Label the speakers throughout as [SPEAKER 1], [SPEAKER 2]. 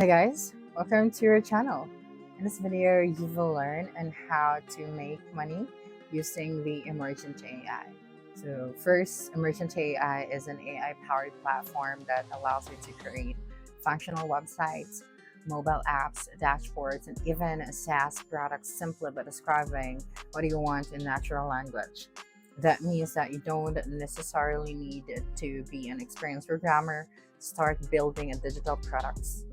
[SPEAKER 1] Hi guys, welcome to your channel. In this video, you will learn on how to make money using the Emergent AI. So first, Emergent AI is an AI-powered platform that allows you to create functional websites, mobile apps, dashboards, and even SaaS products simply by describing what you want in natural language. That means that you don't necessarily need to be an experienced programmer to start building a digital products.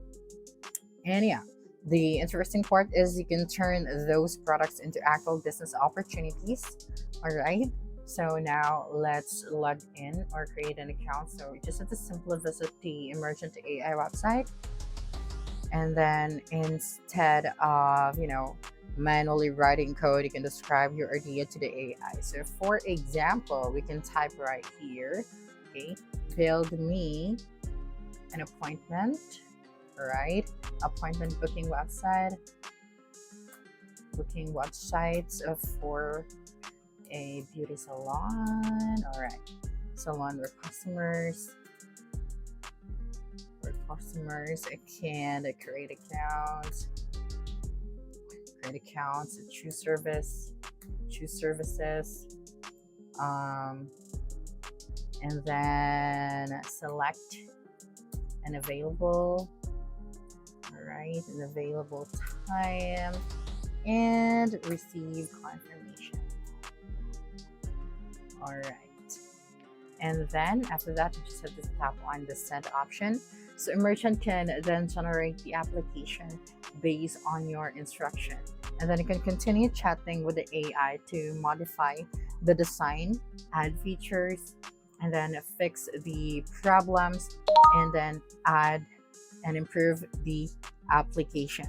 [SPEAKER 1] And yeah, the interesting part is you can turn those products into actual business opportunities. All right. So now let's log in or create an account. So you just have to simply visit the Emergent AI website. And then instead of, manually writing code, you can describe your idea to the AI. So for example, we can type right here, okay, build me an appointment, right? Appointment booking websites for a beauty salon. All right, salon where customers can create accounts, choose services, um, and then select an available, all right, an available time, and receive confirmation. All right, and then after that, you just have to tap on the send option. So Merchant can then generate the application based on your instruction, and then you can continue chatting with the AI to modify the design, add features, and then fix the problems, and then add and improve the application.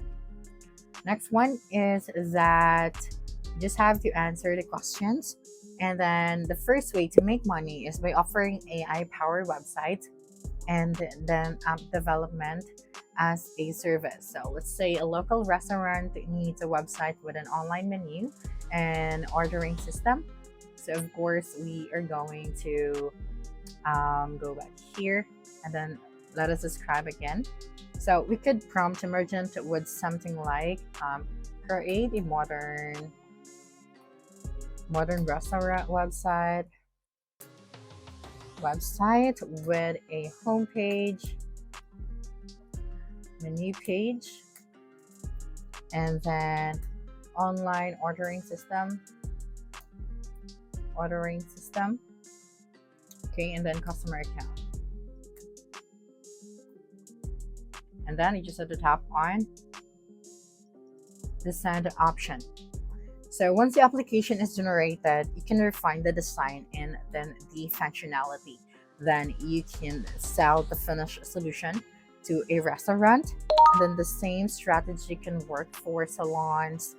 [SPEAKER 1] Next one is that you just have to answer the questions. And then the first way to make money is by offering AI powered websites and then app development as a service. So let's say a local restaurant needs a website with an online menu and ordering system. So of course we are going to go back here and then let us describe again. So we could prompt Emergent with something like create a modern restaurant website with a homepage, menu page, and then online ordering system, okay, and then customer account. And then you just have to tap on the send option. So once the application is generated, you can refine the design and then the functionality. Then you can sell the finished solution to a restaurant. And then the same strategy can work for salons,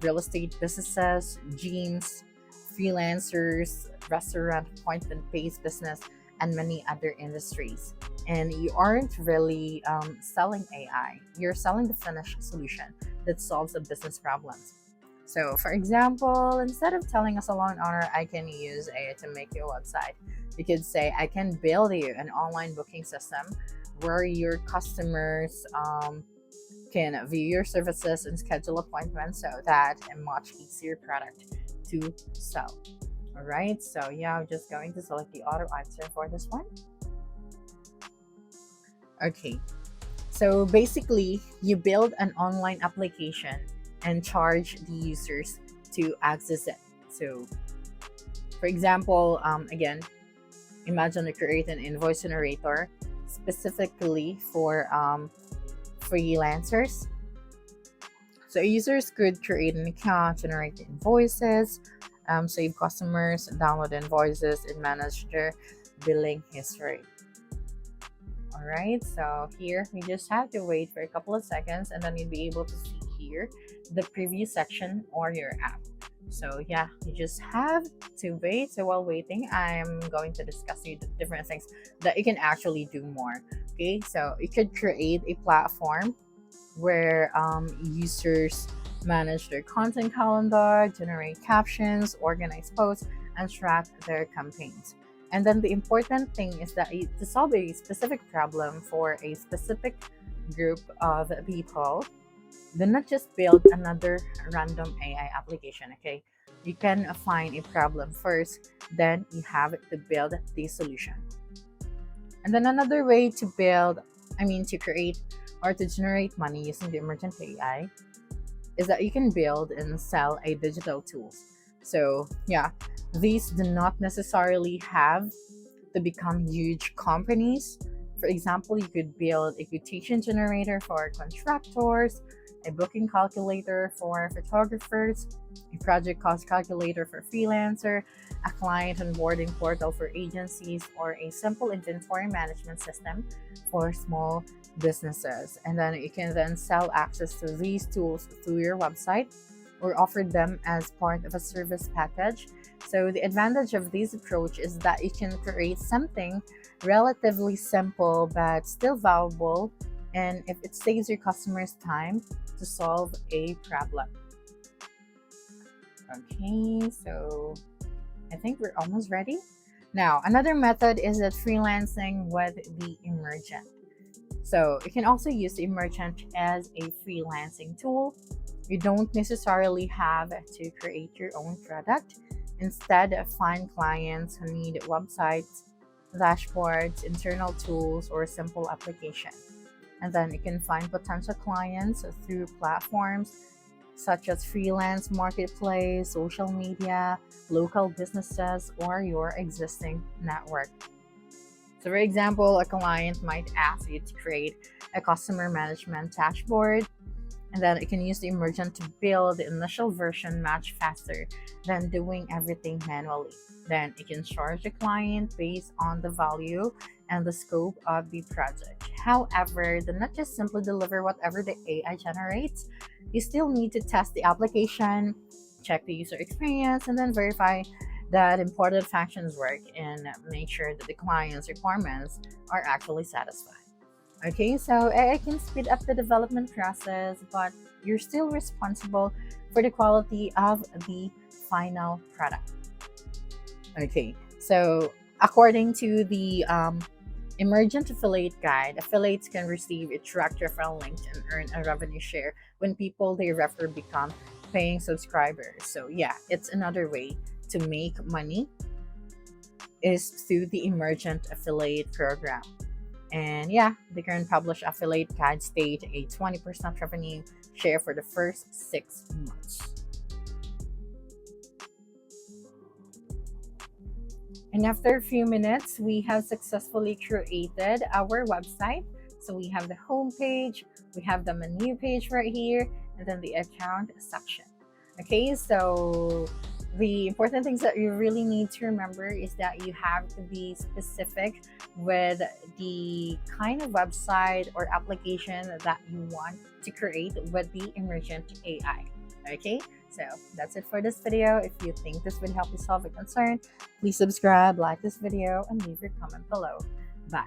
[SPEAKER 1] real estate businesses, gyms, freelancers, restaurant appointment-based business, and many other industries. And you aren't really selling AI, you're selling the finished solution that solves a business problems. So for example, instead of telling a salon owner, I can use AI to make your website, you could say, I can build you an online booking system where your customers can view your services and schedule appointments so that a much easier product to sell. All right, so yeah, I'm just going to select the auto answer for this one. Okay, so basically you build an online application and charge the users to access it. So for example, again, imagine you create an invoice generator specifically for freelancers. So users could create an account, generate invoices, save customers, download invoices, and manage their billing history. All right, so here we just have to wait for a couple of seconds and then you'll be able to see here the preview section or your app. So yeah, you just have to wait. So while waiting, I'm going to discuss you the different things that you can actually do more. Okay, so you could create a platform where users manage their content calendar, generate captions, organize posts, and track their campaigns. And then the important thing is that to solve a specific problem for a specific group of people. Do not just build another random AI application, okay? You can find a problem first, then you have to build the solution. And then another way to to create or to generate money using the emergent AI is that you can build and sell a digital tools. So yeah, these do not necessarily have to become huge companies. For example, you could build a quotation generator for contractors, a booking calculator for photographers, a project cost calculator for freelancer, a client onboarding portal for agencies, or a simple inventory management system for small businesses. And then you can then sell access to these tools through your website or offer them as part of a service package. So the advantage of this approach is that you can create something relatively simple but still valuable, and if it saves your customers time to solve a problem. Okay, so I think we're almost ready. Now, another method is that freelancing with the Emergent. So you can also use the Emergent as a freelancing tool. You don't necessarily have to create your own product. Instead, find clients who need websites, dashboards, internal tools, or simple application. And then you can find potential clients through platforms such as freelance marketplace, social media, local businesses, or your existing network. So, for example, a client might ask you to create a customer management dashboard, and then it can use the Emergent to build the initial version much faster than doing everything manually. Then it can charge the client based on the value and the scope of the project. However, do not just simply deliver whatever the AI generates. You still need to test the application, check the user experience, and then verify that important functions work and make sure that the client's requirements are actually satisfied. Okay, so AI can speed up the development process, but you're still responsible for the quality of the final product. Okay, so according to the Emergent Affiliate Guide, affiliates can receive a direct referral link and earn a revenue share when people they refer become paying subscribers. So yeah, it's another way to make money is through the Emergent Affiliate program. And yeah, the current published affiliate guide state a 20% revenue share for the first 6 months. And after a few minutes, we have successfully created our website. So we have the home page, we have the menu page right here, and then the account section. Okay, so the important things that you really need to remember is that you have to be specific with the kind of website or application that you want to create with the Emergent AI. Okay, so that's it for this video. If you think this would help you solve a concern, please subscribe, like this video, and leave your comment below. Bye.